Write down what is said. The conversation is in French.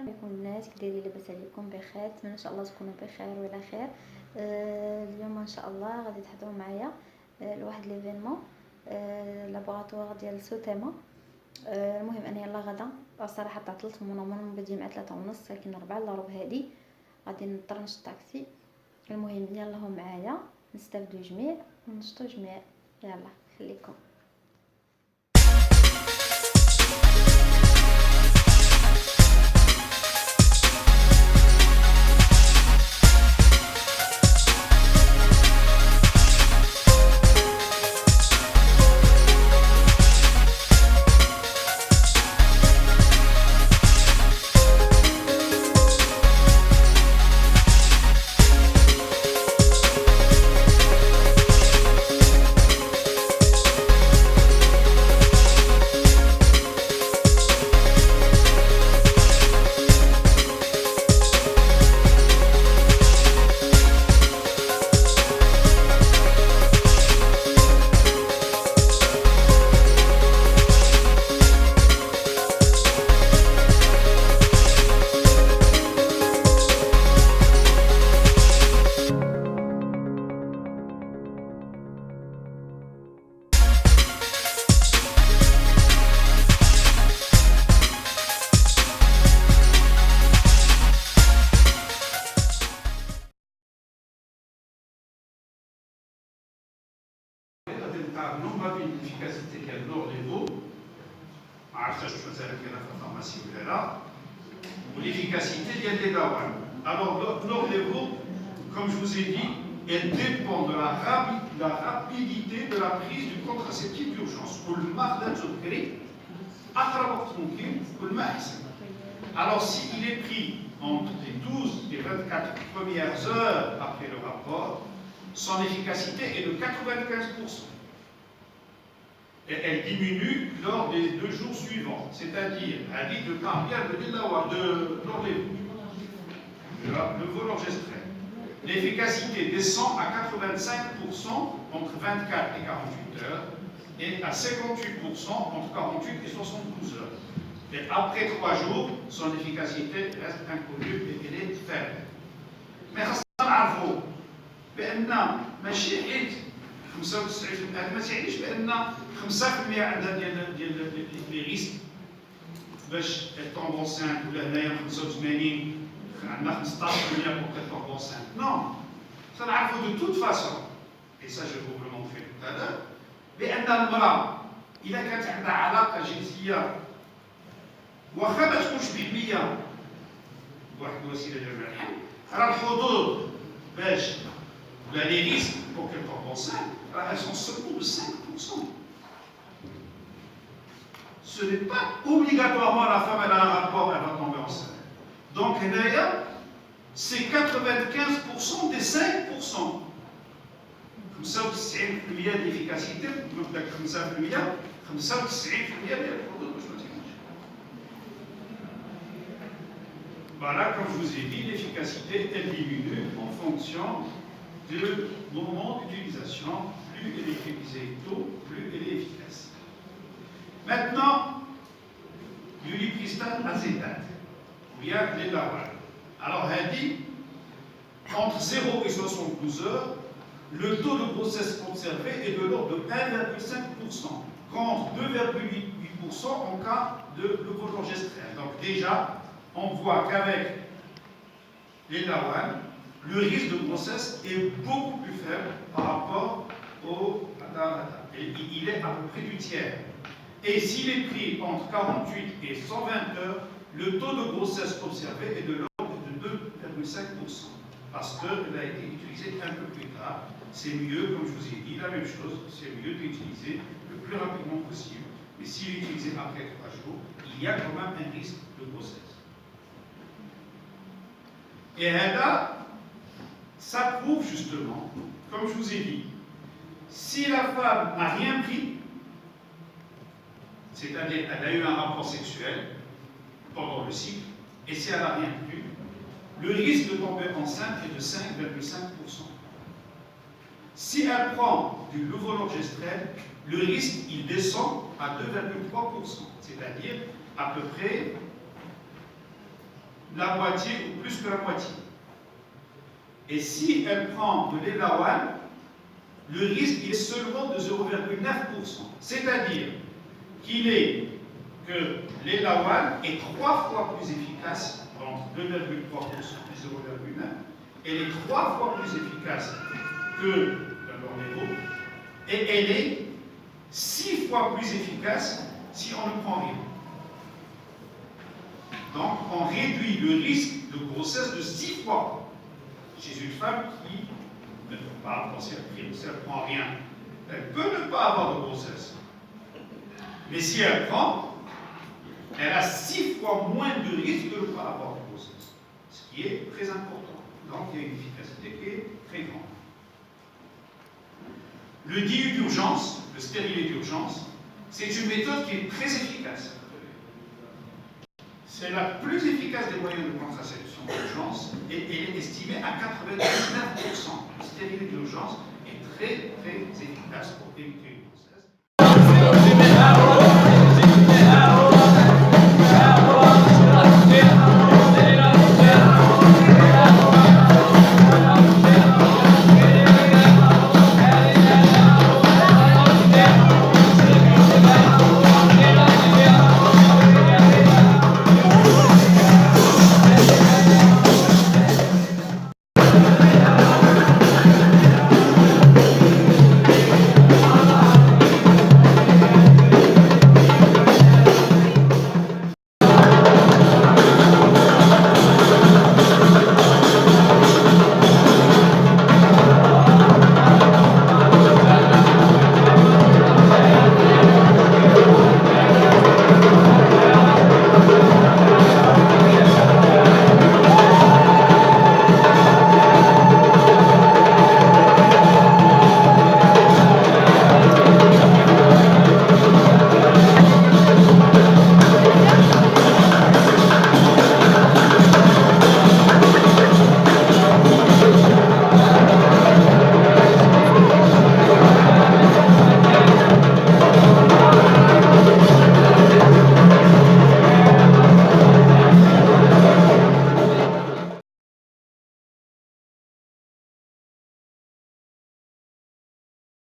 السلام عليكم الناس، كي دايرين؟ لاباس عليكم؟ بخير؟ نتمنى ان شاء الله تكونوا بخير وعلى خير. اليوم ان شاء الله غادي تحضروا معايا لواحد ليفينمون لابوغاتوار ديال سوتيما. المهم انا يلا غدا الصراحه تعطلت من بدي مع 3:30 لكن 4 الا ربع هادي غادي نضطر نشد طاكسي. المهم يلا هو معايا نستافدوا جميع ونشطوا جميع. يلا خليكم. Non pas une efficacité qu'elle dort les veaux, ou l'efficacité vient des dawan. Alors, l'or les veaux, comme je vous ai dit, elle dépend de la rapidité de la prise du contraceptif d'urgence. Alors, s'il est pris entre les 12 et 24 premières heures après le rapport, son efficacité est de 95%. Et elle diminue lors des 2 jours suivants, c'est-à-dire à dit de combien de volorgestrel. L'efficacité descend à 85% entre 24 et 48 heures et à 58% entre 48 et 72 heures. Et après 3 jours, son efficacité reste inconnue et elle est faible. Mais خاصنا بأن ماشي حيت 95% هذا ما تعنيش بأن 5% عندها ديال لي ريسك باش tombe enceinte ولا هنايا 85 عندنا 15% pour qu'elle tombe enceinte. Non, ça نعرفوا de toute façon et ça je vous le montrerai tout à l'heure بأن المرأة إذا كانت عندها علاقة جنسية واخا ما تكونش بحمية بواحد الوسيلة ديال الحمل راه الحظوظ باش ولا لي ريسك pour qu'elle tombe enceinte, elles sont seulement de 5%. Ce n'est pas obligatoirement la femme, elle a un rapport, elle va tomber enceinte. Donc, c'est 95% des 5%. 95% d'efficacité, 95% ديال الحظوظ باش ما تكونش. Voilà, comme je vous ai dit, l'efficacité, elle diminue en fonction du moment d'utilisation. Plus elle est utilisée tôt, plus elle est efficace. Maintenant, l'ulipristal acétate, ou bien les dawan. Alors, elle dit, entre 0 et 72 heures, le taux de grossesse observé est de l'ordre de 1,5%, contre 2,8% en cas de levonorgestrel. Donc déjà, on voit qu'avec les dawan, le risque de grossesse est beaucoup plus faible par rapport au il est à peu près du tiers. Et s'il est pris entre 48 et 120 heures, le taux de grossesse observé est de l'ordre de 2,5%. Parce qu'elle a été utilisée un peu plus tard. C'est mieux, comme je vous ai dit, la même chose, c'est mieux d'utiliser le plus rapidement possible. Mais s'il est utilisé après 3 jours, il y a quand même un risque de grossesse. Et là, ça prouve justement, comme je vous ai dit, si la femme n'a rien pris, c'est-à-dire elle a eu un rapport sexuel pendant le cycle, et si elle n'a rien pris, le risque de tomber enceinte est de 5,5%. Si elle prend du levonorgestrel, le risque il descend à 2,3%, c'est-à-dire à peu près la moitié ou plus que la moitié. Et si elle prend de l'Elawan, le risque est seulement de 0,9%. C'est-à-dire que l'Elawan est 3 fois plus efficace, donc 2,3% plus 0,9, elle est 3 fois plus efficace que l'Orlévo, et elle est 6 fois plus efficace si on ne prend rien. Donc, on réduit le risque de grossesse de 6 fois chez une femme qui ne peut pas, si elle ne prend rien, elle peut ne pas avoir de grossesse. Mais si elle prend, elle a 6 fois moins de risque de ne pas avoir de grossesse, ce qui est très important. Donc, il y a une efficacité qui est très grande. Le DIU d'urgence, le stérilet d'urgence, c'est une méthode qui est très efficace. C'est la plus efficace des moyens de contraception d'urgence et elle est estimée à 99%. Le stérilet d'urgence est très efficace pour éviter une grossesse.